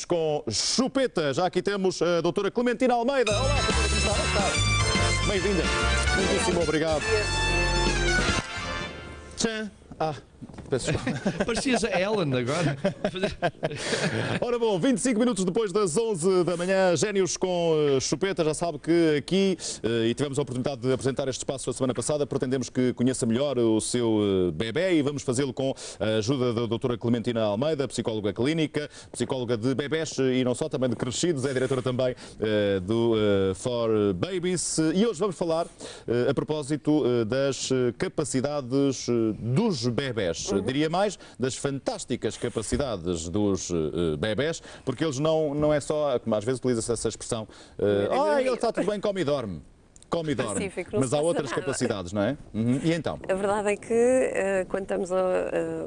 Com chupeta. Já aqui temos a doutora Clementina Almeida. Olá, doutora, como está? Boa tarde. Bem-vinda. Muitíssimo obrigado. Tchan. Peço desculpa. Parecias a Ellen agora. Ora bom, 25 minutos depois das 11 da manhã, Génios com chupeta. Já sabe que aqui, e tivemos a oportunidade de apresentar este espaço a semana passada, pretendemos que conheça melhor o seu bebê e vamos fazê-lo com a ajuda da doutora Clementina Almeida, psicóloga clínica, psicóloga de bebés e não só, também de crescidos, é diretora também do For Babies. E hoje vamos falar a propósito das capacidades dos bebés. Diria mais, das fantásticas capacidades dos bebés, porque eles não é só, como às vezes utiliza-se essa expressão, ele está tudo bem, come e dorme. Come e dorme. Mas há outras capacidades, não é? E então? A verdade é que quando estamos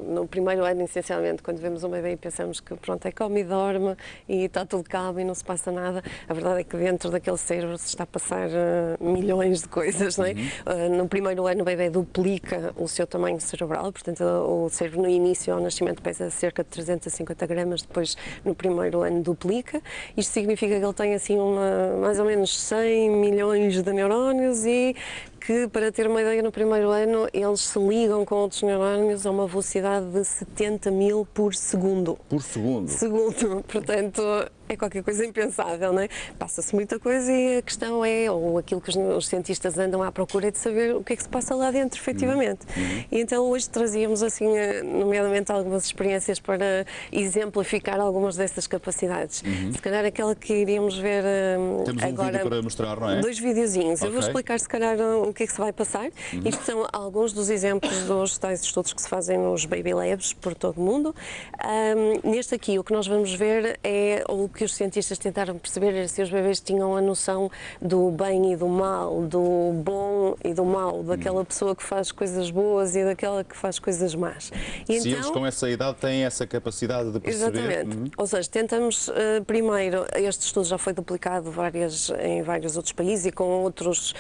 no primeiro ano, essencialmente, quando vemos um bebê e pensamos que pronto, é come e dorme e está tudo calmo e não se passa nada, a verdade é que dentro daquele cérebro se está a passar milhões de coisas, não é? No primeiro ano o bebê duplica o seu tamanho cerebral, portanto o cérebro no início ao nascimento pesa cerca de 350 gramas, depois no primeiro ano duplica. Isto significa que ele tem assim mais ou menos 100 milhões de neurónios e que, para ter uma ideia, no primeiro ano eles se ligam com outros neurónios a uma velocidade de 70 mil por segundo. Por segundo? Segundo. Portanto, é qualquer coisa impensável, não é? Passa-se muita coisa e a questão é, ou aquilo que os cientistas andam à procura, é de saber o que é que se passa lá dentro, efetivamente. E então hoje trazíamos, assim, nomeadamente algumas experiências para exemplificar algumas dessas capacidades. Se calhar aquela que iríamos ver temos agora... vídeo para mostrar, não é? 2 videozinhos. Eu vou explicar, se calhar, o que é que se vai passar. Isto são alguns dos exemplos dos tais estudos que se fazem nos Baby Labs por todo o mundo. Neste aqui, o que nós vamos ver é o que os cientistas tentaram perceber era se os bebês tinham a noção do bem e do mal, do bom e do mal, daquela pessoa que faz coisas boas e daquela que faz coisas más. E se eles com essa idade têm essa capacidade de perceber... Exatamente. Ou seja, tentamos primeiro, este estudo já foi duplicado em vários outros países e com outros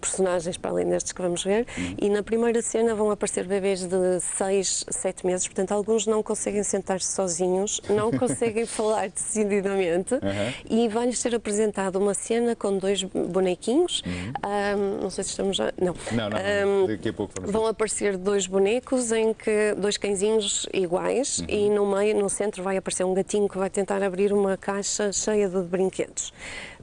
personagens para além destes que vamos ver, e na primeira cena vão aparecer bebês de 6, 7 meses, portanto alguns não conseguem sentar-se sozinhos, não conseguem falar decididamente, e vai-lhes ser apresentada uma cena com 2 bonequinhos, não sei se estamos já... Não, daqui a pouco vamos vão aparecer 2 bonecos em que 2 cãezinhos iguais e no meio, no centro, vai aparecer um gatinho que vai tentar abrir uma caixa cheia de brinquedos.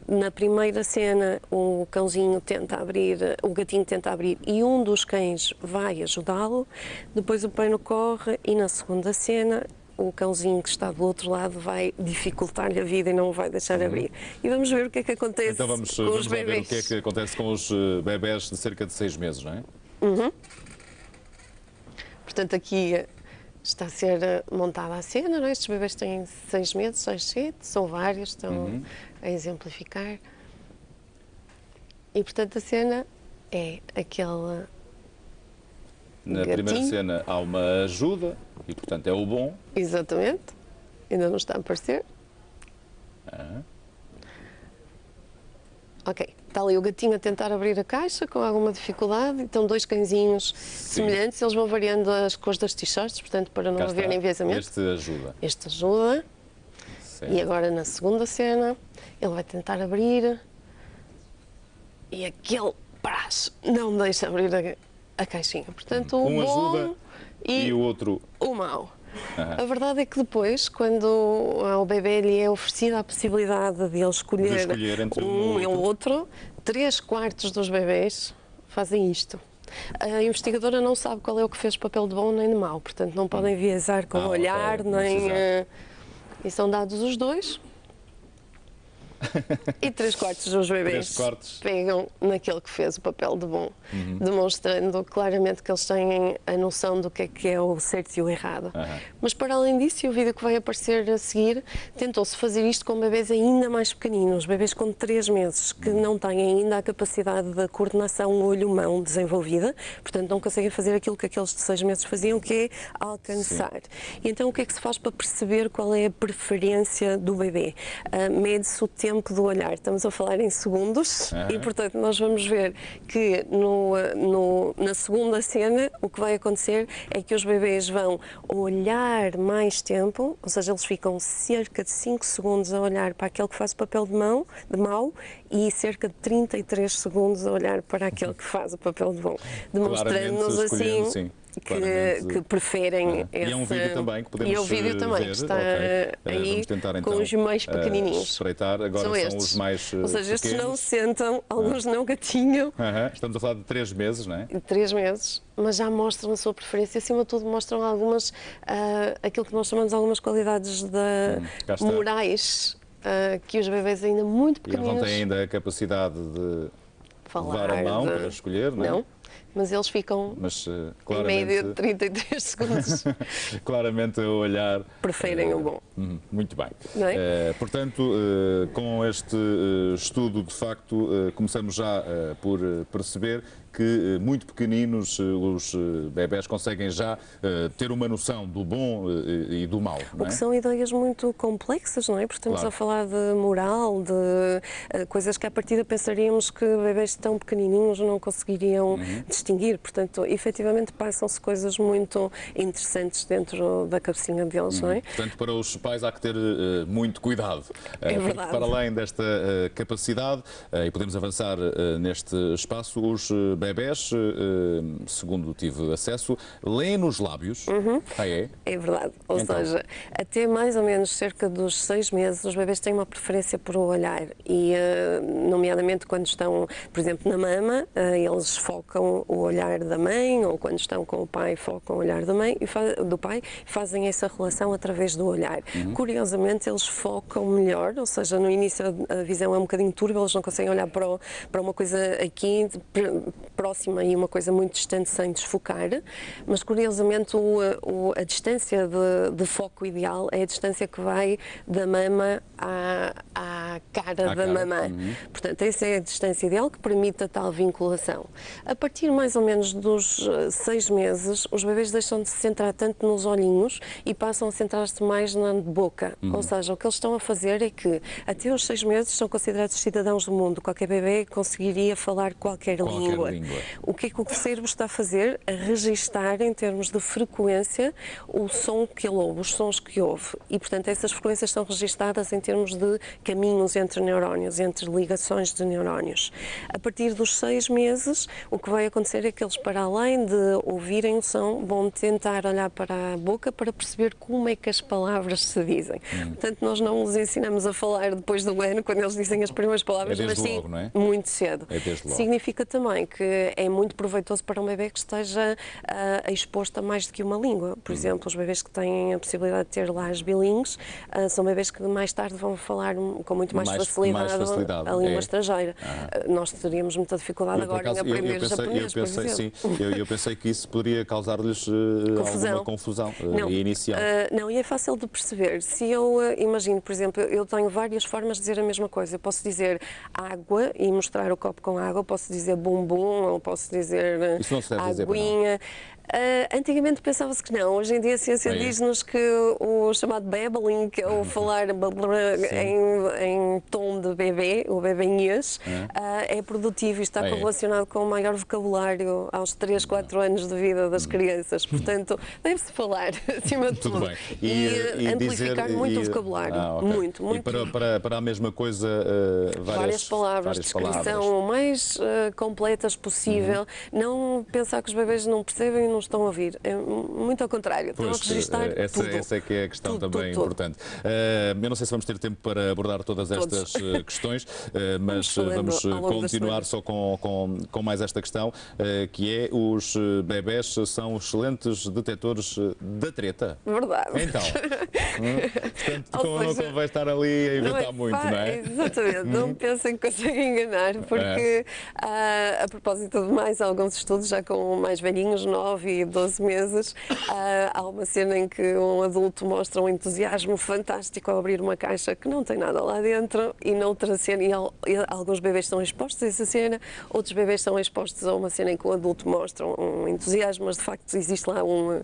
Na primeira cena, o gatinho tenta abrir e um dos cães vai ajudá-lo, depois o pano corre e na segunda cena o cãozinho que está do outro lado vai dificultar-lhe a vida e não o vai deixar abrir. E vamos ver o que é que acontece então com os bebês. Ver o que é que acontece com os bebés de cerca de 6 meses, não é? Portanto, aqui está a ser montada a cena, não é? Estes bebês têm 6 meses, 6, 7, são vários, estão a exemplificar. E, portanto, a cena é aquela... Na primeira cena há uma ajuda e, portanto, é o bom. Exatamente. Ainda não está a aparecer. Ok. Está ali o gatinho a tentar abrir a caixa com alguma dificuldade. Então, 2 cãezinhos semelhantes. Eles vão variando as cores das t-shirts, portanto, para não haver enviesamento. Este ajuda. Este ajuda. Certo. E agora, na segunda cena, ele vai tentar abrir. E aquele prazo não deixa abrir a caixinha. Portanto, o bom ajuda e o outro o mau. A verdade é que depois, quando ao bebê lhe é oferecida a possibilidade de ele escolher entre um e o outro, 3/4 dos bebês fazem isto. A investigadora não sabe qual é o que fez o papel de bom nem de mau, portanto não podem enviesar com o olhar, nem... e são dados os 2. E 3/4 dos bebês pegam naquele que fez o papel de bom, demonstrando claramente que eles têm a noção do que é o certo e o errado. Mas para além disso, e o vídeo que vai aparecer a seguir, tentou-se fazer isto com bebês ainda mais pequeninos, bebês com 3 meses, que não têm ainda a capacidade de coordenação olho-mão desenvolvida, portanto não conseguem fazer aquilo que aqueles de 6 meses faziam, que é alcançar. E então o que é que se faz para perceber qual é a preferência do bebê? Mede-se o tempo tempo do olhar. Estamos a falar em segundos e, Aham. portanto, nós vamos ver que na segunda cena o que vai acontecer é que os bebês vão olhar mais tempo, ou seja, eles ficam cerca de 5 segundos a olhar para aquele que faz o papel de mau e cerca de 33 segundos a olhar para aquele que faz o papel de bom, demonstrando-nos escolhendo, assim sim, que claramente. preferem E é um vídeo também que podemos E é o vídeo também, ver. que está Ok. aí Vamos tentar, então, com os mais pequenininhos. espreitar. Agora são estes. os mais Ou seja, estes pequenos. não sentam, alguns não gatinham, Aham. Estamos a falar de 3 meses, não é? de 3 meses, mas já mostram a sua preferência. Acima de tudo, mostram algumas, aquilo que nós chamamos algumas qualidades cá está. morais, que os bebês ainda muito E eles não pequeninos têm ainda a capacidade de levar a mão para escolher, não é? Não, mas eles ficam Mas em média de claramente, 33 segundos. claramente a olhar. Preferem o bom. Muito bem. Não é? Portanto, com este estudo, de facto, começamos já por perceber que muito pequeninos os bebés conseguem já ter uma noção do bom e do mau. O Não é? que são ideias muito complexas, não é? Porque estamos Claro. a falar de moral, de coisas que à partida pensaríamos que bebés tão pequenininhos não conseguiriam distinguir. Portanto, efetivamente passam-se coisas muito interessantes dentro da cabecinha deles, não é? Portanto, para os pais há que ter muito cuidado. É Porque verdade. para além desta capacidade, e podemos avançar neste espaço, os bebés, segundo tive acesso, leem nos lábios. Ah, é? É verdade. Ou Então. seja, até mais ou menos cerca dos 6 meses, os bebés têm uma preferência por o olhar e, nomeadamente, quando estão, por exemplo, na mama, eles focam o olhar da mãe, ou quando estão com o pai, focam o olhar da mãe e do pai, e fazem essa relação através do olhar. Curiosamente, eles focam melhor, ou seja, no início a visão é um bocadinho turva, eles não conseguem olhar para uma coisa aqui próxima e uma coisa muito distante sem desfocar, mas curiosamente a distância de foco ideal é a distância que vai da mama à cara da mamã. Portanto, essa é a distância ideal que permite a tal vinculação. A partir mais ou menos dos 6 meses, os bebês deixam de se centrar tanto nos olhinhos e passam a centrar-se mais na boca. Ou seja, o que eles estão a fazer é que até os 6 meses são considerados cidadãos do mundo. Qualquer bebê conseguiria falar qualquer língua. O que é que o cérebro está a fazer? A registar em termos de frequência o som que ele ouve, os sons que ouve. E, portanto, essas frequências são registadas em termos de caminhos entre neurónios, entre ligações de neurónios. A partir dos 6 meses, o que vai acontecer é que eles, para além de ouvirem o som, vão tentar olhar para a boca para perceber como é que as palavras se dizem. Portanto, nós não os ensinamos a falar depois do ano, quando eles dizem as primeiras palavras, É mas desde sim, logo, não é? muito cedo. É desde logo. Significa também que é muito proveitoso para um bebê que esteja exposto a mais do que uma língua. Por exemplo, os bebês que têm a possibilidade de ter lares bilíngues são bebês que mais tarde vão falar com muito mais facilidade a língua estrangeira. Nós teríamos muita dificuldade agora em aprender japonês, por exemplo. Eu pensei que isso poderia causar-lhes alguma confusão inicial. Não, e é fácil de perceber. Se eu imagino, por exemplo, eu tenho várias formas de dizer a mesma coisa. Eu posso dizer água e mostrar o copo com água, posso dizer bumbum, ou posso dizer Isso não se deve dizer, aguinha. Antigamente pensava-se que não. Hoje em dia a ciência diz-nos que o chamado babbling, que é o falar em tom de bebê, o bebênhês, é produtivo e está correlacionado com o maior vocabulário aos 3, 4 anos de vida das crianças. Portanto, deve-se falar, acima de tudo. Tudo bem. E amplificar muito o vocabulário. Muito, muito. E para a mesma coisa, Várias palavras, descrição o mais completas possível. Não pensar que os bebês não percebem e não estão a ouvir. É muito ao contrário. Estão a registrar tudo. Essa é que é a questão também importante. Eu não sei se vamos ter tempo para abordar todas estas questões, mas vamos continuar só com mais esta questão, que é os bebés são excelentes detectores da treta. Verdade. Então, portanto, não convém estar ali a inventar muito, não é? Exatamente. Não pensem que conseguem enganar, porque a propósito de mais alguns estudos, já com mais velhinhos, 9 9 e 12 meses, há uma cena em que um adulto mostra um entusiasmo fantástico ao abrir uma caixa que não tem nada lá dentro, e noutra cena, e alguns bebês estão expostos a essa cena, outros bebês estão expostos a uma cena em que o adulto mostra um entusiasmo, mas de facto existe lá um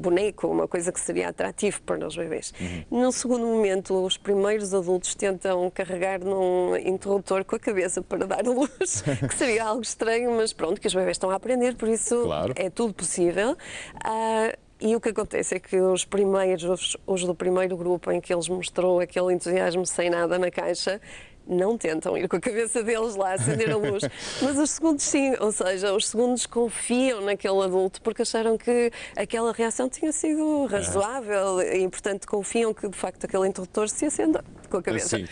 boneco, uma coisa que seria atrativo para os bebês. No segundo momento, os primeiros adultos tentam carregar num interruptor com a cabeça para dar luz, que seria algo estranho, mas pronto, que os bebés estão a aprender, por isso Claro. é tudo possível. E o que acontece é que os do primeiro grupo em que eles mostrou aquele entusiasmo sem nada na caixa, não tentam ir com a cabeça deles lá acender a luz, mas os segundos sim, ou seja, os segundos confiam naquele adulto porque acharam que aquela reação tinha sido razoável e, portanto, confiam que de facto aquele interruptor se acenda com a cabeça. Sim.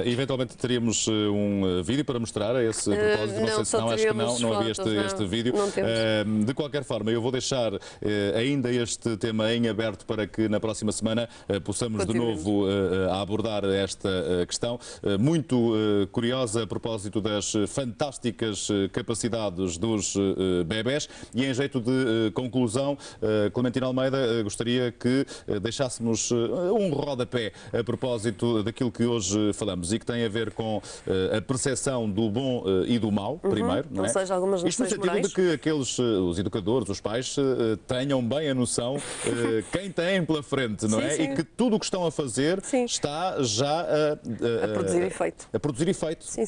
Eventualmente teríamos um vídeo para mostrar a esse propósito. Não sei se não, acho que não havia este vídeo. Não temos. De qualquer forma, eu vou deixar ainda este tema em aberto para que na próxima semana possamos de novo abordar esta questão. Muito curiosa a propósito das fantásticas capacidades dos bebés. E em jeito de conclusão, Clementina Almeida, gostaria que deixássemos um rodapé a propósito daquilo que hoje falamos e que tem a ver com a percepção do bom e do mau, primeiro. Não é? Ou seja, algumas Isto no noções sentido morais. de que os educadores, os pais, tenham bem a noção quem têm pela frente, não é? Sim. E que tudo o que estão a fazer Sim. está já A produzir efeito. a produzir efeito. Sim.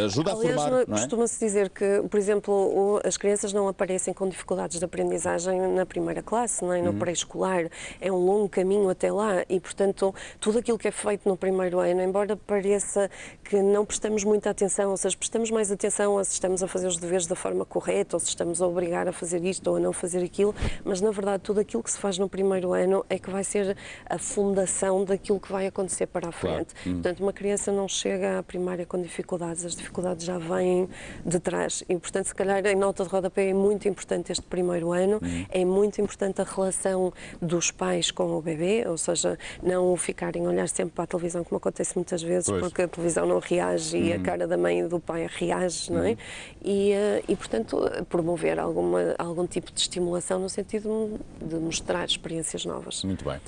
Ajuda Aliás, a formar, não é? costuma-se dizer que, por exemplo, as crianças não aparecem com dificuldades de aprendizagem na primeira classe, nem no pré-escolar. É um longo caminho até lá e, portanto, tudo aquilo que é feito no primeiro ano, embora pareça que não prestamos muita atenção, ou seja, prestamos mais atenção a se estamos a fazer os deveres da forma correta ou se estamos a obrigar a fazer isto ou a não fazer aquilo, mas, na verdade, tudo aquilo que se faz no primeiro ano é que vai ser a fundação daquilo que vai acontecer para a frente. Portanto, uma criança não chega à primária com dificuldades, as dificuldades já vêm de trás e, portanto, se calhar em nota de rodapé é muito importante este primeiro ano, é muito importante a relação dos pais com o bebê, ou seja, não ficarem a olhar sempre para a televisão, como acontece muitas vezes, porque a televisão não reage e a cara da mãe e do pai reage, não é? E, portanto, promover algum tipo de estimulação no sentido de mostrar experiências novas. Muito bem.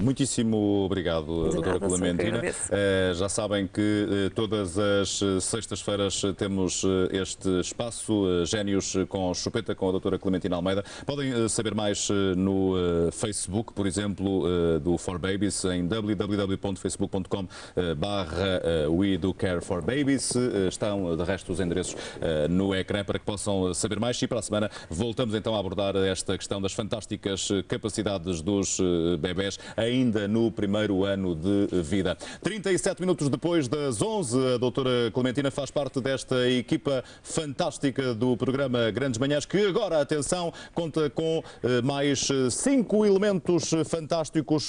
Muitíssimo obrigado, De doutora nada, só que Clementina. agradeço. Já sabem que todas as sextas-feiras temos este espaço, Génios com Chupeta, com a doutora Clementina Almeida. Podem saber mais no Facebook, por exemplo, do For Babies, em www.facebook.com/We Do Care for Babies. Estão, de resto, os endereços no ecrã para que possam saber mais. E para a semana voltamos então a abordar esta questão das fantásticas capacidades dos bebés, ainda no primeiro ano de vida. 37 minutos depois das 11, a doutora Clementina faz parte desta equipa fantástica do programa Grandes Manhãs, que agora, atenção, conta com mais 5 elementos fantásticos.